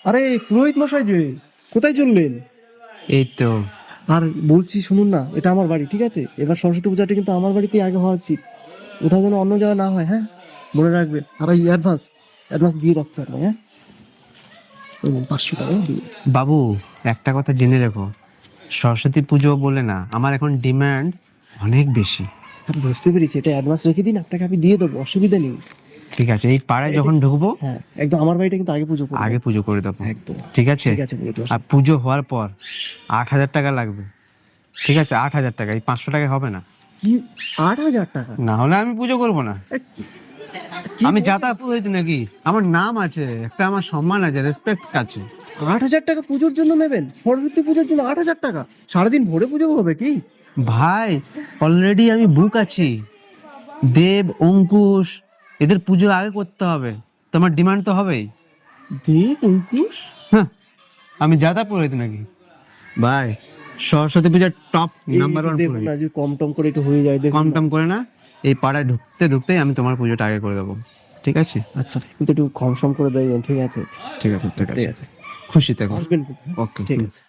আরে পুরোহিত মশাই যে, কোথায় চললেন? এই তো। আর বলছি শুনুন না, এটা আমার বাড়ি, ঠিক আছে? এবার সরস্বতী পূজাটা কিন্তু আমার বাড়িতেই আগে হওয়া উচিত, কোথাও যেন অন্য জায়গায় না হয়। হ্যাঁ, মনে রাখবেন। আর এই অ্যাডভান্স অ্যাডভান্স দিয়ে রাখছে আপনি। হ্যাঁ, এই নিন 500 টাকা দিয়ে। বাবু, একটা কথা জেনে রেখো, সরস্বতী পুজো বলে না, আমার এখন ডিমান্ড অনেক বেশি। আর বুঝতে পেরেছি, এটা অ্যাডভান্স রেখে দিন, আপনাকে আমি দিয়ে দেবো, অসুবিধা নেই। ঠিক আছে, এই পাড়ায় যখন ঢুকবো হ্যাঁ, একদম আমার বাড়িটা কিন্তু আগে পুজো করবো। আগে পুজো করে দেবো। একদম ঠিক আছে? ঠিক আছে, পুরোহিত মশাই। আর পুজো হওয়ার পর 8,000 টাকা লাগবে। ঠিক আছে, 8,000 টাকা, এই 500 টাকা হবে না। কি, 8,000 টাকা? না হলে আমি পুজো করবো না। কি আমি বলছেন? যাতা পুরোহিত নাকি? আমার নাম আছে, একটা আমার সম্মান আছে, রেসপেক্ট আছে। 8,000 টাকা পুজোর জন্য নেবেন? সরস্বতী পুজোর জন্য 8,000 টাকা? সারাদিন ভরে পুজো হবে কি? ভাই, অলরেডি আমি বুক আছি। দেব, অঙ্কুশ, এদের পুজো আগে করতে হবে। তোমার ডিমান্ড তো হবেই। দেব, অঙ্কুশ? হ্যাঁ, আমি যাতা পুরোহিত নাকি? ভাই, সরস্বতী পূজার টপ এই নাম্বার একটু 1 দেখুন পুরোহিত। না, যে কম টম করে একটু হয়ে যায়, দেখুন কম না। টম করে না, এই পাড়ায় ঢুকতে ঢুকতেই আমি তোমার পুজোটা আগে করে দেবো। ঠিক আছে? আচ্ছা, কিন্তু একটু কম সম করে দেবেন, ঠিক আছে? ঠিক আছে, ঠিক ঠিক আছে। আছে, খুশি থেকো। আসবেন কিন্তু। ওকে। ঠিক আছে।